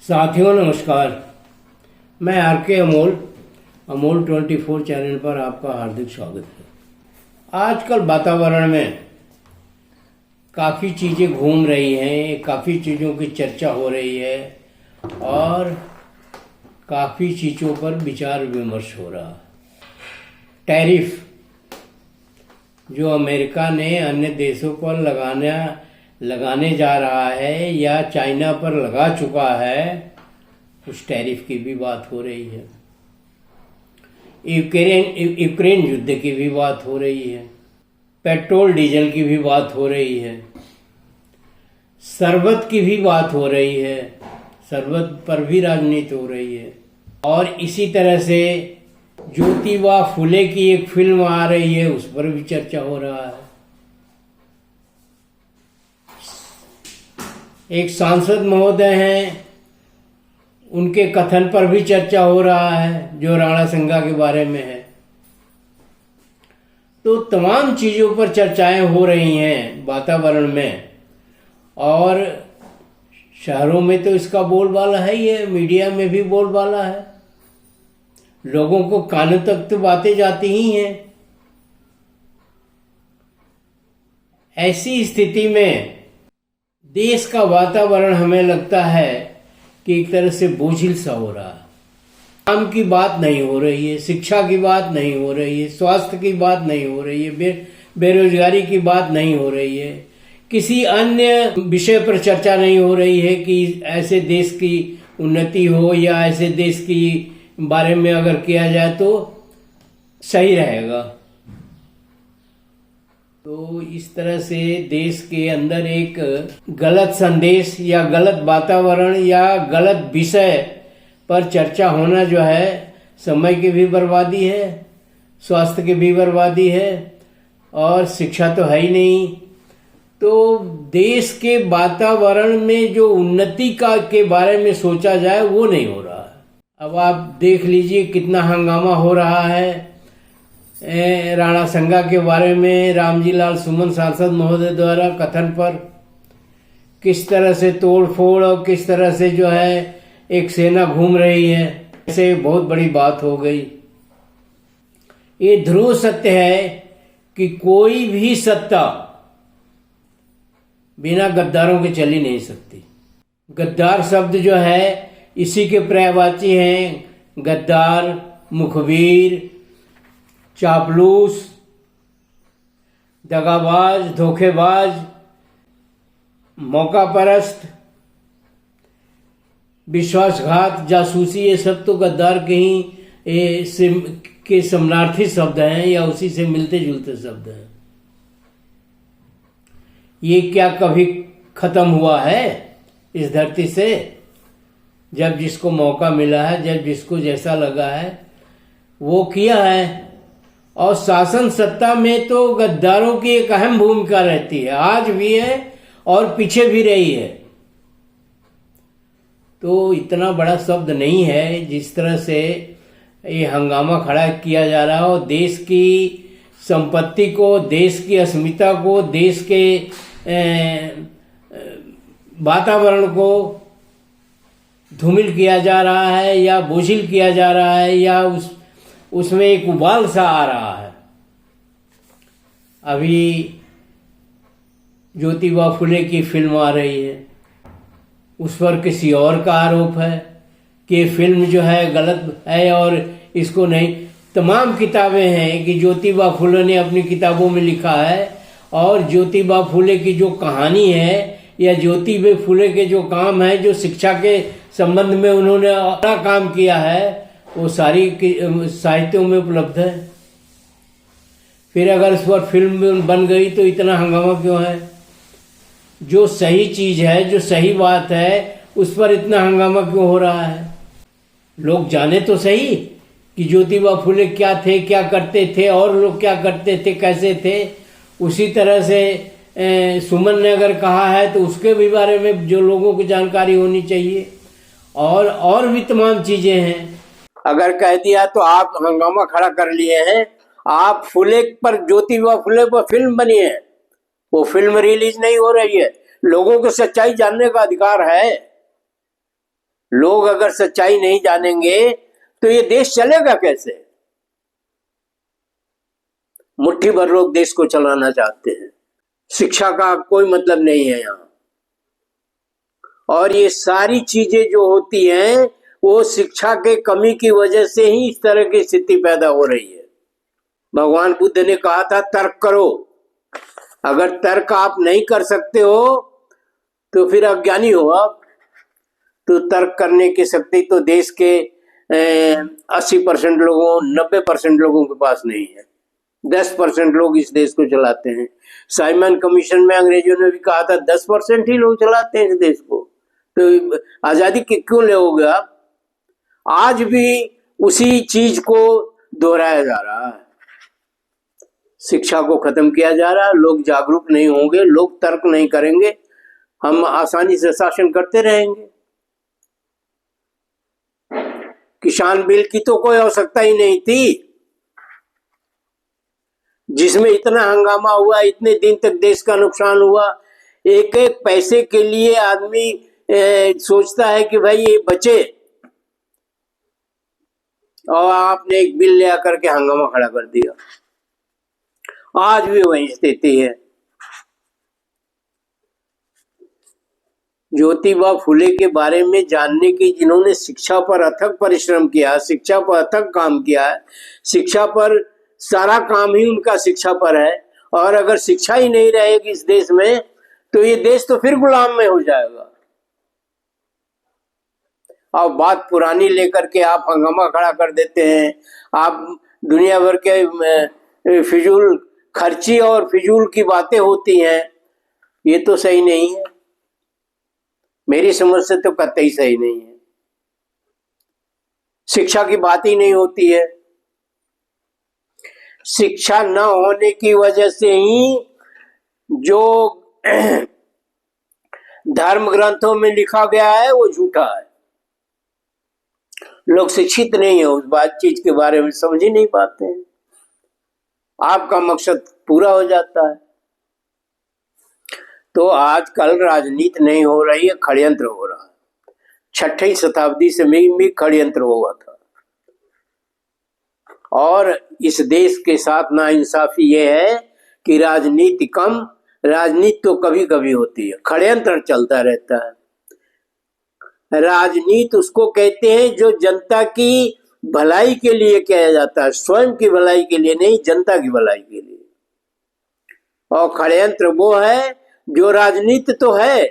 साथियों नमस्कार। मैं आर के अमोल 24 चैनल पर आपका हार्दिक स्वागत है। आजकल वातावरण में काफ़ी चीज़ें घूम रही हैं, काफ़ी चीज़ों की चर्चा हो रही है और काफ़ी चीज़ों पर विचार विमर्श हो रहा है। टैरिफ जो अमेरिका ने अन्य देशों पर लगाने जा रहा है या चाइना पर लगा चुका है, उस टैरिफ की भी बात हो रही है। यूक्रेन युद्ध की भी बात हो रही है। पेट्रोल डीजल की भी बात हो रही है। शरबत की भी बात हो रही है। शरबत पर भी राजनीति हो रही है। और इसी तरह से ज्योतिबा फुले की एक फिल्म आ रही है, उस पर भी चर्चा हो रहा है। एक सांसद महोदय हैं, उनके कथन पर भी चर्चा हो रहा है जो राणा संगा के बारे में है। तो तमाम चीज़ों पर चर्चाएं हो रही हैं वातावरण में, और शहरों में तो इसका बोलबाला है ही है, मीडिया में भी बोलबाला है, लोगों को कानों तक तो बातें जाती ही हैं। ऐसी स्थिति में देश का वातावरण हमें लगता है कि एक तरह से बोझिल सा हो रहा है। काम की बात नहीं हो रही है, शिक्षा की बात नहीं हो रही है, स्वास्थ्य की बात नहीं हो रही है, बेरोजगारी की बात नहीं हो रही है, किसी अन्य विषय पर चर्चा नहीं हो रही है कि ऐसे देश की उन्नति हो या ऐसे देश की बारे में अगर किया जाए तो सही रहेगा। तो इस तरह से देश के अंदर एक गलत संदेश या गलत वातावरण या गलत विषय पर चर्चा होना जो है, समय की भी बर्बादी है, स्वास्थ्य की भी बर्बादी है, और शिक्षा तो है ही नहीं। तो देश के वातावरण में जो उन्नति के बारे में सोचा जाए वो नहीं हो रहा है। अब आप देख लीजिए कितना हंगामा हो रहा है राणा संगा के बारे में। रामजी लाल सुमन सांसद महोदय द्वारा कथन पर किस तरह से तोड़ फोड़ और किस तरह से जो है एक सेना घूम रही है, ऐसे बहुत बड़ी बात हो गई। ये ध्रुव सत्य है कि कोई भी सत्ता बिना गद्दारों के चल ही नहीं सकती। गद्दार शब्द जो है इसी के पर्यायवाची हैं। गद्दार, मुखबिर, चापलूस, दगाबाज, धोखेबाज, मौकापरस्त, विश्वासघात, जासूसी, ये सब तो गद्दार के समानार्थी शब्द हैं या उसी से मिलते जुलते शब्द हैं। ये क्या कभी खत्म हुआ है इस धरती से? जब जिसको मौका मिला है, जब जिसको जैसा लगा है वो किया है। और शासन सत्ता में तो गद्दारों की एक अहम भूमिका रहती है, आज भी है और पीछे भी रही है। तो इतना बड़ा शब्द नहीं है जिस तरह से ये हंगामा खड़ा किया जा रहा है, और देश की संपत्ति को, देश की अस्मिता को, देश के वातावरण को धूमिल किया जा रहा है या बोझिल किया जा रहा है, या उसमें एक उबाल सा आ रहा है। अभी ज्योतिबा फुले की फिल्म आ रही है, उस पर किसी और का आरोप है कि फिल्म जो है गलत है और इसको नहीं। तमाम किताबें हैं कि ज्योतिबा फुले ने अपनी किताबों में लिखा है, और ज्योतिबा फुले की जो कहानी है या ज्योतिबा फुले के जो काम है, जो शिक्षा के संबंध में उन्होंने अपना काम किया है, वो सारी साहित्यों में उपलब्ध है। फिर अगर इस पर फिल्म बन गई तो इतना हंगामा क्यों है? जो सही चीज है, जो सही बात है, उस पर इतना हंगामा क्यों हो रहा है? लोग जाने तो सही कि ज्योतिबा फुले क्या थे, क्या करते थे, और लोग क्या करते थे, कैसे थे। उसी तरह से सुमन ने अगर कहा है तो उसके भी बारे में जो लोगों को जानकारी होनी चाहिए, और भी तमाम चीजें हैं। अगर कह दिया तो आप हंगामा खड़ा कर लिए हैं। आप फुले पर, ज्योतिबा फुले पर फिल्म बनी है, वो फिल्म रिलीज नहीं हो रही है। लोगों को सच्चाई जानने का अधिकार है। लोग अगर सच्चाई नहीं जानेंगे तो ये देश चलेगा कैसे? मुट्ठी भर लोग देश को चलाना चाहते हैं, शिक्षा का कोई मतलब नहीं है यहाँ। और ये सारी चीजें जो होती हैं वो शिक्षा के कमी की वजह से ही इस तरह की स्थिति पैदा हो रही है। भगवान बुद्ध ने कहा था तर्क करो, अगर तर्क आप नहीं कर सकते हो तो फिर अज्ञानी हो आप। तो तर्क करने की शक्ति तो देश के 80% लोगों 90% लोगों के पास नहीं है। 10% लोग इस देश को चलाते हैं। साइमन कमीशन में अंग्रेजों ने भी कहा था 10% ही लोग चलाते हैं इस देश को। तो आजादी क्यों लोगे आप? आज भी उसी चीज को दोहराया जा रहा है। शिक्षा को खत्म किया जा रहा है, लोग जागरूक नहीं होंगे, लोग तर्क नहीं करेंगे, हम आसानी से शासन करते रहेंगे। किसान बिल की तो कोई आवश्यकता ही नहीं थी, जिसमें इतना हंगामा हुआ, इतने दिन तक देश का नुकसान हुआ। एक एक पैसे के लिए आदमी सोचता है कि भाई ये बचे, और आपने एक बिल ले आकर के हंगामा खड़ा कर दिया। आज भी वही स्थिति है। ज्योतिबा फुले के बारे में जानने की जिन्होंने शिक्षा पर अथक परिश्रम किया, शिक्षा पर अथक काम किया है, शिक्षा पर सारा काम ही उनका शिक्षा पर है, और अगर शिक्षा ही नहीं रहेगी इस देश में तो ये देश तो फिर गुलाम में हो जाएगा। और बात पुरानी लेकर के आप हंगामा खड़ा कर देते हैं, आप दुनिया भर के फिजूल खर्ची और फिजूल की बातें होती हैं, ये तो सही नहीं है, मेरी समझ से तो कतई सही नहीं है। शिक्षा की बात ही नहीं होती है। शिक्षा न होने की वजह से ही जो धर्म ग्रंथों में लिखा गया है वो झूठा है। लोग शिक्षित नहीं है, उस बात चीज के बारे में समझ ही नहीं पाते हैं, आपका मकसद पूरा हो जाता है। तो आजकल राजनीति नहीं हो रही है, षड्यंत्र हो रहा है। 6वीं शताब्दी से भी षड्यंत्र हुआ था, और इस देश के साथ नाइंसाफी ये है कि राजनीति कम, राजनीति तो कभी कभी होती है, षड्यंत्र चलता रहता है। राजनीति उसको कहते हैं जो जनता की भलाई के लिए किया जाता है, स्वयं की भलाई के लिए नहीं, जनता की भलाई के लिए। और षड्यंत्र वो है जो राजनीति तो है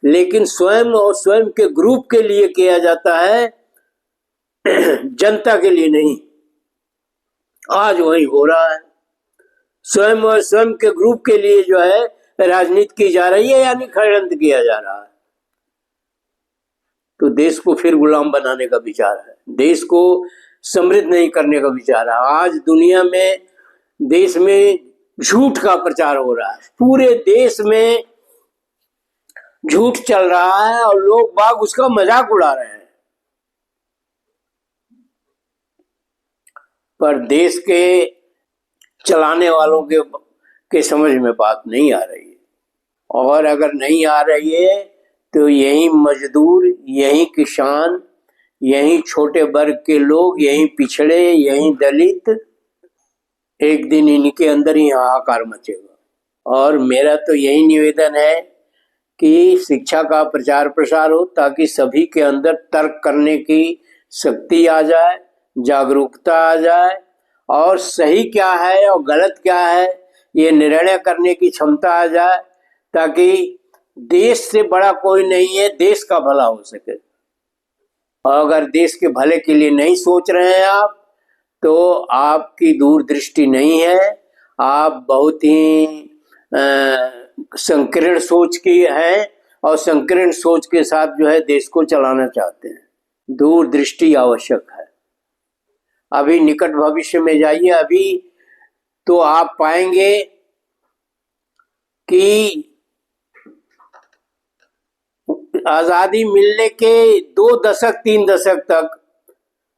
लेकिन स्वयं और स्वयं के ग्रुप के लिए किया जाता है, जनता के लिए नहीं। आज वही हो रहा है, स्वयं और स्वयं के ग्रुप के लिए जो है राजनीति की जा रही है, यानी षड्यंत्र किया जा रहा है। तो देश को फिर गुलाम बनाने का विचार है, देश को समृद्ध नहीं करने का विचार है। आज दुनिया में देश में झूठ का प्रचार हो रहा है, पूरे देश में झूठ चल रहा है और लोग बाग उसका मजाक उड़ा रहे हैं। पर देश के चलाने वालों के समझ में बात नहीं आ रही है, और अगर नहीं आ रही है तो यही मजदूर, यही किसान, यही छोटे वर्ग के लोग, यही पिछड़े, यही दलित, एक दिन इनके अंदर ही हाहाकार मचेगा। और मेरा तो यही निवेदन है कि शिक्षा का प्रचार प्रसार हो ताकि सभी के अंदर तर्क करने की शक्ति आ जाए, जागरूकता आ जाए, और सही क्या है और गलत क्या है ये निर्णय करने की क्षमता आ जाए, ताकि देश से बड़ा कोई नहीं है, देश का भला हो सके। और अगर देश के भले के लिए नहीं सोच रहे हैं आप, तो आपकी दूरदृष्टि नहीं है, आप बहुत ही संकीर्ण सोच की है, और संकीर्ण सोच के साथ जो है देश को चलाना चाहते हैं। दूरदृष्टि आवश्यक है। अभी निकट भविष्य में जाइए, अभी तो आप पाएंगे कि आजादी मिलने के 2 दशक 3 दशक तक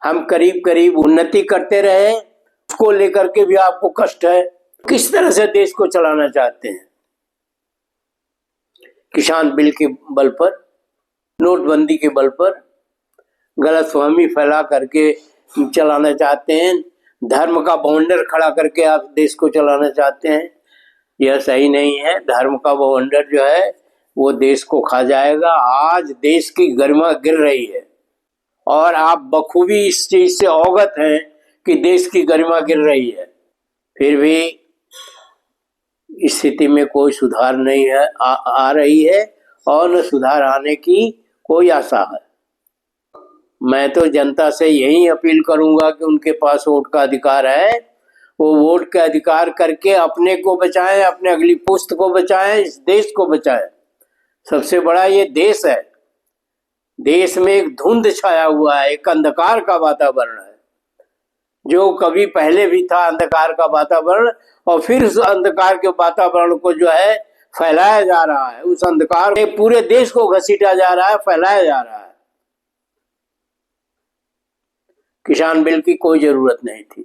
हम करीब करीब उन्नति करते रहे, उसको लेकर के भी आपको कष्ट है। किस तरह से देश को चलाना चाहते हैं? किसान बिल के बल पर, नोटबंदी के बल पर, गलतफहमी फैला करके चलाना चाहते हैं, धर्म का बाउंडर खड़ा करके आप देश को चलाना चाहते हैं। यह सही नहीं है। धर्म का बाउंडर जो है वो देश को खा जाएगा। आज देश की गरिमा गिर रही है और आप बखूबी इस चीज से अवगत हैं कि देश की गरिमा गिर रही है, फिर भी स्थिति में कोई सुधार नहीं है, आ रही है और न सुधार आने की कोई आशा है। मैं तो जनता से यही अपील करूंगा कि उनके पास वोट का अधिकार है, वो वोट का अधिकार करके अपने को बचाएं, अपने अगली पुश्त को बचाएं, इस देश को बचाएं। सबसे बड़ा ये देश है। देश में एक धुंध छाया हुआ है, एक अंधकार का वातावरण है, जो कभी पहले भी था अंधकार का वातावरण, और फिर उस अंधकार के वातावरण को जो है फैलाया जा रहा है। उस अंधकार में पूरे देश को घसीटा जा रहा है, फैलाया जा रहा है। किसान बिल की कोई जरूरत नहीं थी।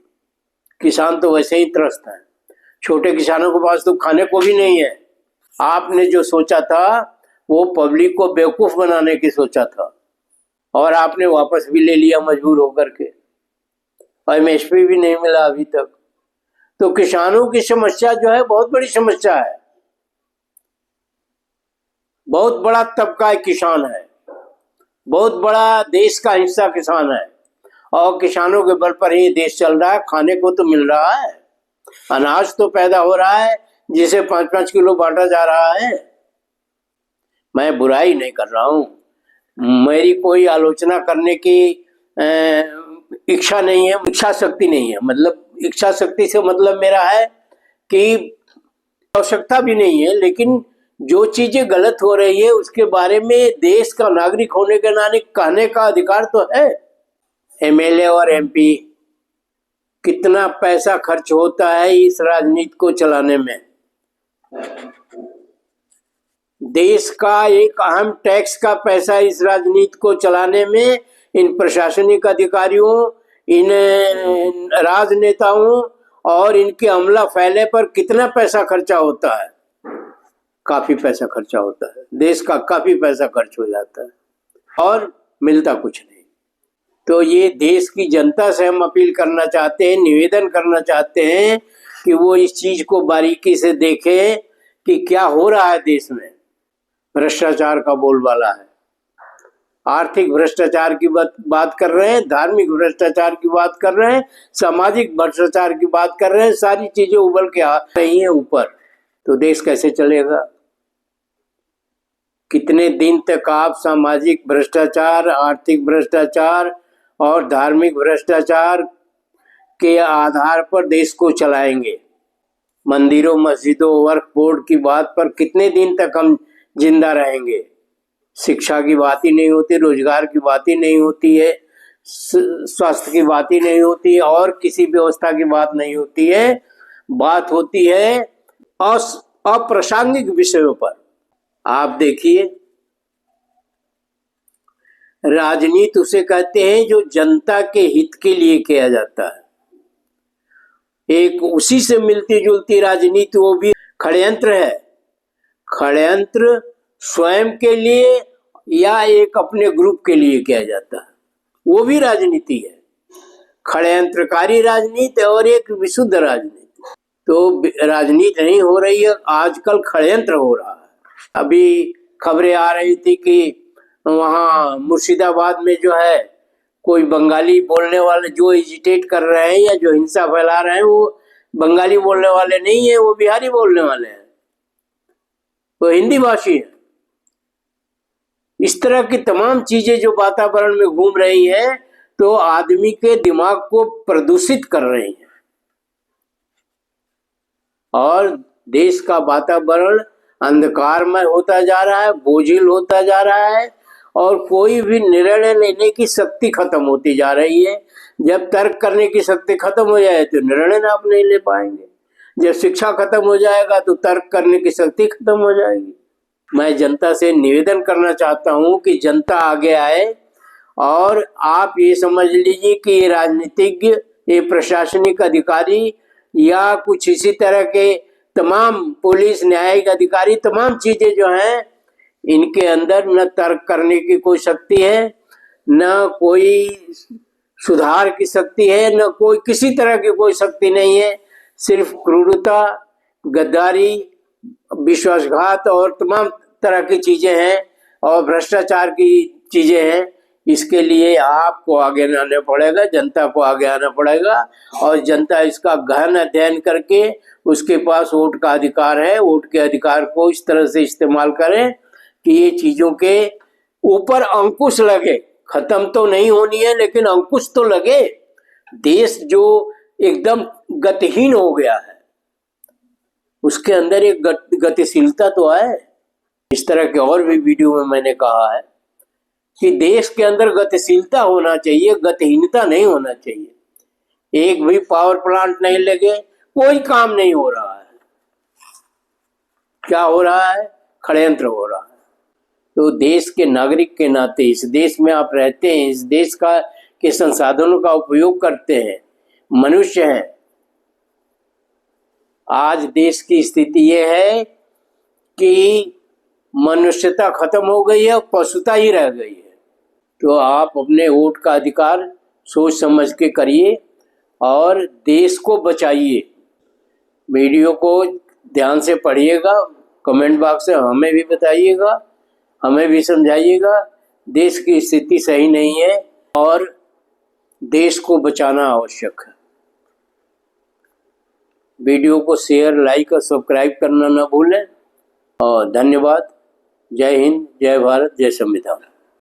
किसान तो वैसे ही त्रस्त है। छोटे किसानों के पास तो खाने को भी नहीं है। आपने जो सोचा था वो पब्लिक को बेवकूफ बनाने की सोचा था, और आपने वापस भी ले लिया मजबूर होकर के। एमएसपी भी नहीं मिला अभी तक। तो किसानों की समस्या जो है बहुत बड़ी समस्या है। बहुत बड़ा तबका किसान है, बहुत बड़ा देश का हिस्सा किसान है, और किसानों के बल पर ही देश चल रहा है। खाने को तो मिल रहा है, अनाज तो पैदा हो रहा है जिसे 5-5 किलो बांटा जा रहा है। मैं बुराई नहीं कर रहा हूँ, मेरी कोई आलोचना करने की इच्छा नहीं है, इच्छा शक्ति नहीं है। मतलब इच्छा शक्ति से मतलब मेरा है कि आवश्यकता भी नहीं है, लेकिन जो चीजें गलत हो रही है उसके बारे में देश का नागरिक होने के नाते कहने का अधिकार तो है। एमएलए और एमपी, कितना पैसा खर्च होता है इस राजनीति को चलाने में। देश का एक अहम टैक्स का पैसा इस राजनीति को चलाने में इन प्रशासनिक अधिकारियों, इन राजनेताओं और इनके अमला फैले पर कितना पैसा खर्चा होता है। काफी पैसा खर्चा होता है, देश का काफी पैसा खर्च हो जाता है और मिलता कुछ नहीं। तो ये देश की जनता से हम अपील करना चाहते हैं, निवेदन करना चाहते हैं कि वो इस चीज को बारीकी से देखें कि क्या हो रहा है देश में। भ्रष्टाचार का बोलबाला है, आर्थिक भ्रष्टाचार की बात कर रहे हैं, धार्मिक भ्रष्टाचार की बात कर रहे हैं, सामाजिक भ्रष्टाचार की बात कर रहे हैं। सारी चीजें उबल के आ रही हैं ऊपर, तो देश कैसे चलेगा। कितने दिन तक आप सामाजिक भ्रष्टाचार, आर्थिक भ्रष्टाचार और धार्मिक भ्रष्टाचार के आधार पर देश को चलाएंगे। मंदिरों, मस्जिदों, वक्फ बोर्ड की बात पर कितने दिन तक हम जिंदा रहेंगे। शिक्षा की बात ही नहीं होती, रोजगार की बात ही नहीं होती है, स्वास्थ्य की बात ही नहीं होती है, और किसी व्यवस्था की बात नहीं होती है। बात होती है अप्रासंगिक विषयों पर। आप देखिए, राजनीति उसे कहते हैं जो जनता के हित के लिए किया जाता है। एक उसी से मिलती जुलती राजनीति, वो भी षड्यंत्र है। षड्यंत्र स्वयं के लिए या एक अपने ग्रुप के लिए किया जाता है, वो भी राजनीति है। षड्यंत्रकारी राजनीति और एक विशुद्ध राजनीति। तो राजनीति नहीं हो रही है, आजकल षड्यंत्र हो रहा है। अभी खबरें आ रही थी कि वहाँ मुर्शिदाबाद में जो है कोई बंगाली बोलने वाले जो एजिटेट कर रहे हैं या जो हिंसा फैला रहे हैं, वो बंगाली बोलने वाले नहीं है, वो बिहारी बोलने वाले हैं, वो हिंदी भाषी है। इस तरह की तमाम चीजें जो वातावरण में घूम रही है, तो आदमी के दिमाग को प्रदूषित कर रही है, और देश का वातावरण अंधकारमय होता जा रहा है, बोझिल होता जा रहा है, और कोई भी निर्णय लेने की शक्ति खत्म होती जा रही है। जब तर्क करने की शक्ति खत्म हो जाए तो निर्णय आप नहीं ले पाएंगे। जब शिक्षा खत्म हो जाएगा तो तर्क करने की शक्ति खत्म हो जाएगी। मैं जनता से निवेदन करना चाहता हूं कि जनता आगे आए, और आप ये समझ लीजिए कि ये राजनीतिज्ञ, ये प्रशासनिक अधिकारी या कुछ इसी तरह के तमाम पुलिस, न्यायिक अधिकारी, तमाम चीजें जो हैं, इनके अंदर न तर्क करने की कोई शक्ति है, न कोई सुधार की शक्ति है, न कोई किसी तरह की कोई शक्ति नहीं है। सिर्फ क्रूरता, गद्दारी, विश्वासघात और तमाम तरह की चीजें हैं और भ्रष्टाचार की चीजें हैं। इसके लिए आपको आगे आना पड़ेगा, जनता को आगे आना पड़ेगा और जनता इसका गहन अध्ययन करके, उसके पास वोट का अधिकार है, वोट के अधिकार को इस तरह से इस्तेमाल करें कि ये चीजों के ऊपर अंकुश लगे। खत्म तो नहीं होनी है लेकिन अंकुश तो लगे। देश जो एकदम गतिहीन हो गया है उसके अंदर एक गतिशीलता तो आए। इस तरह के और भी वीडियो में मैंने कहा है कि देश के अंदर गतिशीलता होना चाहिए, गतिहीनता नहीं होना चाहिए। एक भी पावर प्लांट नहीं लगे, कोई काम नहीं हो रहा है। क्या हो रहा है? षड्यंत्र हो रहा है। तो देश के नागरिक के नाते, इस देश में आप रहते हैं, इस देश का के संसाधनों का उपयोग करते हैं, मनुष्य हैं। आज देश की स्थिति ये है कि मनुष्यता खत्म हो गई है, पशुता ही रह गई है। तो आप अपने वोट का अधिकार सोच समझ के करिए और देश को बचाइए। वीडियो को ध्यान से पढ़िएगा, कमेंट बॉक्स से हमें भी बताइएगा, हमें भी समझाइएगा। देश की स्थिति सही नहीं है और देश को बचाना आवश्यक है। वीडियो को शेयर, लाइक और सब्सक्राइब करना न भूलें। और धन्यवाद। जय हिंद, जय भारत, जय संविधान।